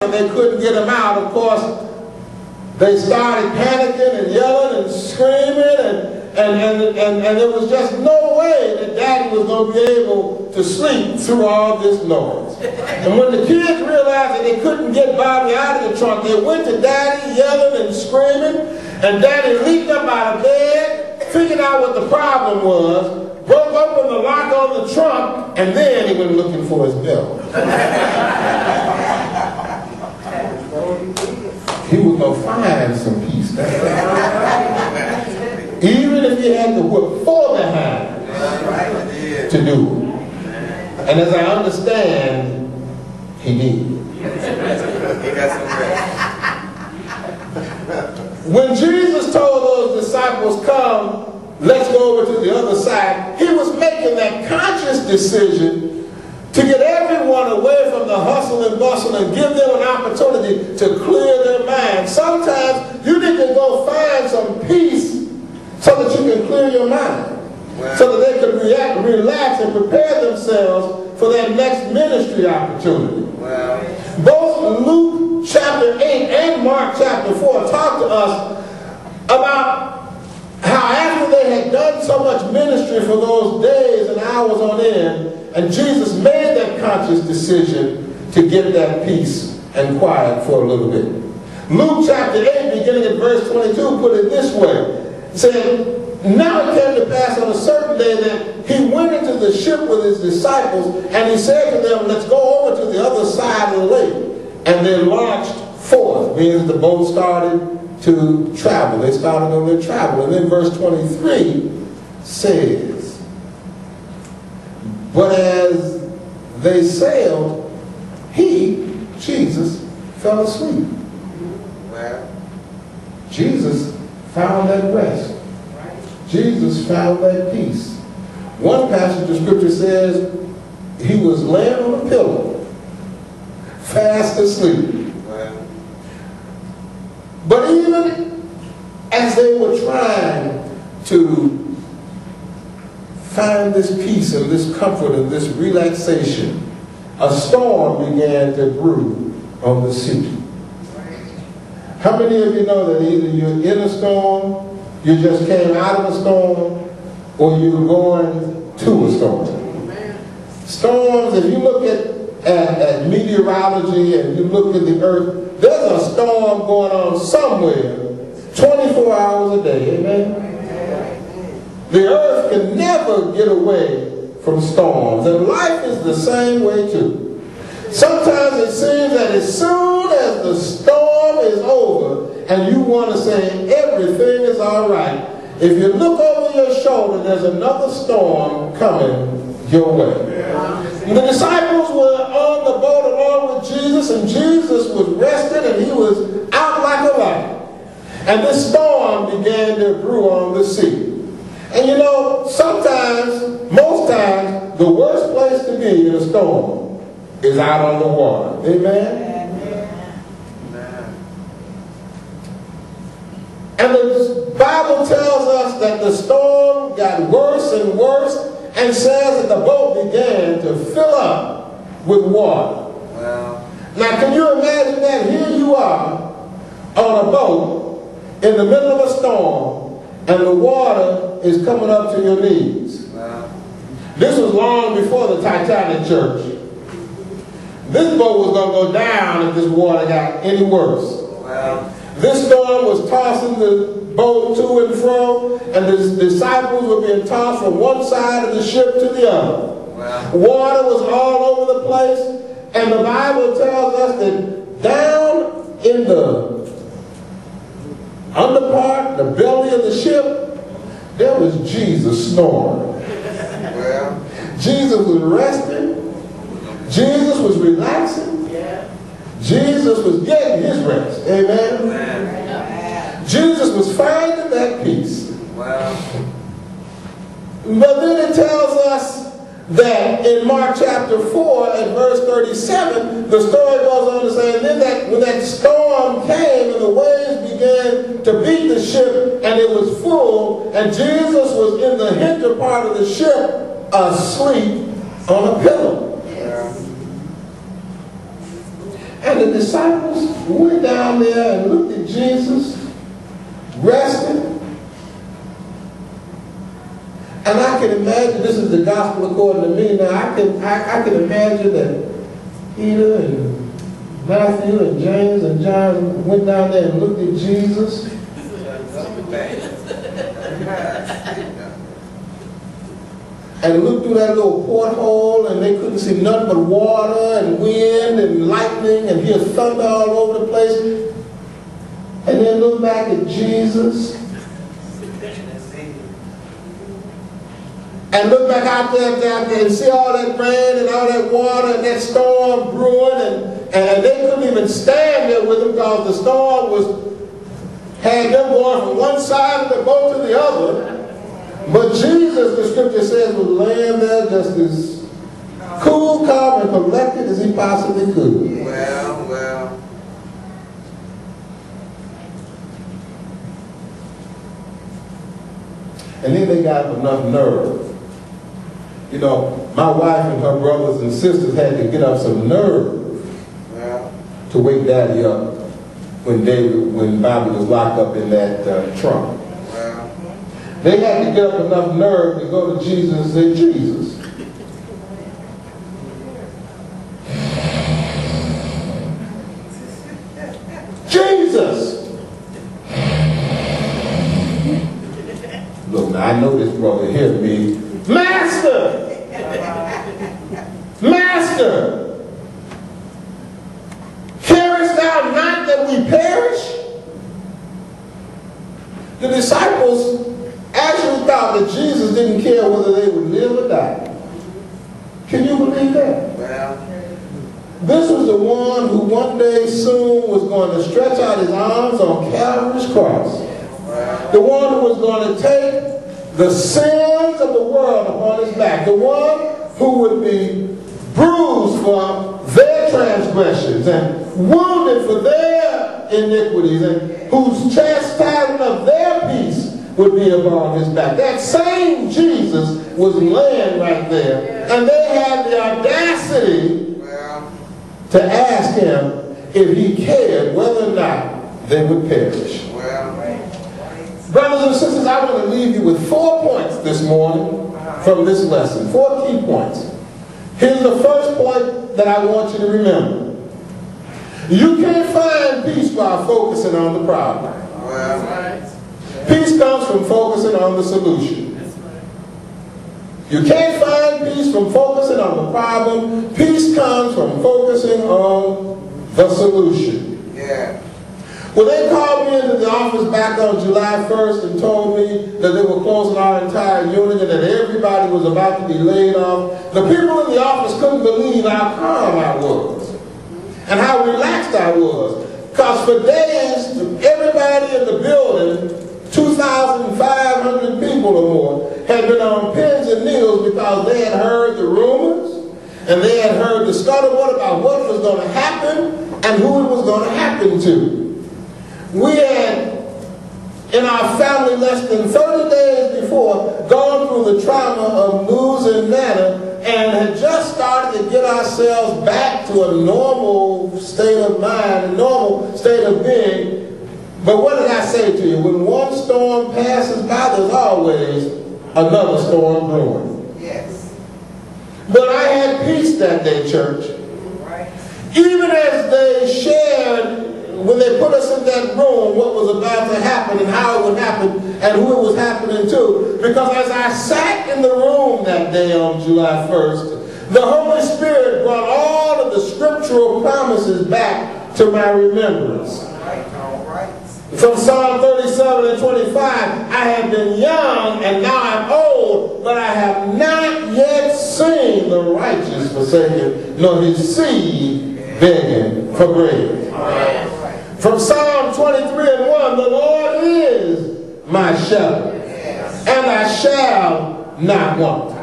and they couldn't get him out. Of course, they started panicking and yelling and screaming, and there was just no way that Daddy was going to be able to sleep through all this noise. And when the kids realized that they couldn't get Bobby out of the trunk, they went to Daddy yelling and screaming, and Daddy leaped up out of bed, figured out what the problem was, broke open the lock on the trunk, and then he went looking for his belt. He was going to find some peace that day. Even if he had to whip 4 behind to do it. And as I understand, he did. When Jesus told those disciples, come, let's go over to the other side, he was making that conscious decision to get everyone away from the hustle and bustle and give them an opportunity to clear their mind. Sometimes you need to go find some peace so that you can clear your mind. Wow. So that they can relax and prepare themselves for their next ministry opportunity. Wow. Both Luke chapter 8 and Mark chapter 4 talk to us about how after they had done so much ministry for those days and hours on end, and Jesus made that conscious decision to get that peace and quiet for a little bit. Luke chapter 8, beginning at verse 22, put it this way. It said, now it came to pass on a certain day that he went into the ship with his disciples, and he said to them, let's go over to the other side of the lake. And they launched forth, means the boat started to travel. They started on their travel. And then verse 23 says, but as they sailed, he, Jesus, fell asleep. Well, Jesus found that rest. Jesus found that peace. One passage of scripture says he was laying on a pillow, fast asleep. Wow. But even as they were trying to find this peace and this comfort and this relaxation, a storm began to brew on the sea. How many of you know that either you're in a storm, you just came out of a storm, or you're going to a storm? Storms, if you look at meteorology and you look at the earth, there's a storm going on somewhere 24 hours a day, amen? The earth can never get away from storms, and life is the same way too. Sometimes it seems that as soon as the storm is over and you want to say everything is all right, if you look over your shoulder, there's another storm coming your way. The disciples were on the boat along with Jesus, and Jesus was resting and he was out like a light. And this storm began to brew on the sea. And you know, sometimes, most times, the worst place to be in a storm is out on the water. Amen? Amen. And the Bible tells us that the storm got worse and worse, and says that the boat began to fill up with water. Wow. Now, can you imagine that? Here you are on a boat in the middle of a storm, and the water is coming up to your knees. Wow. This was long before the Titanic, church. This boat was going to go down if this water got any worse. Wow. This storm was tossing the boat to and fro, and the disciples were being tossed from one side of the ship to the other. Wow. Water was all over the place, and the Bible tells us that down in the underpart, the belly of the ship, there was Jesus snoring. Well, Jesus was resting. Jesus was relaxing. Yeah. Jesus was getting his rest. Amen? Amen. Jesus was finding that peace. Wow. But then it tells us that in Mark chapter 4 and verse 37, the story goes on to say, and then when that storm came and the waves began to beat the ship and it was full, and Jesus was in the hinder part of the ship asleep on a pillow. Yeah. And the disciples went down there and looked at Jesus, rested. And I can imagine, this is the gospel according to me now, I can imagine that Peter and Matthew and James and John went down there and looked at Jesus. And looked through that little porthole, and they couldn't see nothing but water and wind and lightning and hear thunder all over the place. And then look back at Jesus. And look back out there and see all that rain and all that water and that storm brewing, and they couldn't even stand there with them because the storm had them going from one side of the boat to the other. But Jesus, the scripture says, was laying there just as cool, calm, and collected as he possibly could. Well. And then they got enough nerve. You know, my wife and her brothers and sisters had to get up some nerve to wake Daddy up when Bobby was locked up in that trunk. They had to get up enough nerve to go to Jesus and say, Jesus, Jesus! Look, now I know this brother hears me. Master! Master! Carest thou not that we perish? The disciples actually thought that Jesus didn't care whether they would live or die. Can you believe that? This was the one who one day soon was going to stretch out his arms on Calvary's cross. The one who was going to take the sins of the world upon his back. The one who would be bruised for their transgressions and wounded for their iniquities, and whose chastisement of their peace would be upon his back. That same Jesus was laying right there, and they had the audacity to ask him if he cared whether or not they would perish. Brothers and sisters, I want to leave you with 4 points this morning from this lesson. 4 key points. Here's the first point that I want you to remember. You can't find peace while focusing on the problem. Peace comes from focusing on the solution. You can't find peace from focusing on the problem. Peace comes from focusing on the solution. When they called me into the office back on July 1st and told me that they were closing our entire unit and that everybody was about to be laid off, the people in the office couldn't believe how calm I was and how relaxed I was. Because for days, everybody in the building, 2,500 people or more, had been on pins and needles because they had heard the rumors and they had heard the scuttlebutt about what was going to happen and who it was going to happen to. We had, in our family, less than 30 days before, gone through the trauma of losing Nana and had just started to get ourselves back to a normal state of mind, a normal state of being. But what did I say to you? When one storm passes by, there's always another storm brewing. But I had peace that day, church. Even as they shared, when they put us in that room, what was about to happen and how it would happen and who it was happening to. Because as I sat in the room that day on July 1st, the Holy Spirit brought all of the scriptural promises back to my remembrance. From Psalm 37 and 25, I have been young and now I'm old, but I have not yet seen the righteous forsaken, nor his seed begging for bread. From Psalm 23 and 1, the Lord is my shepherd, and I shall not want.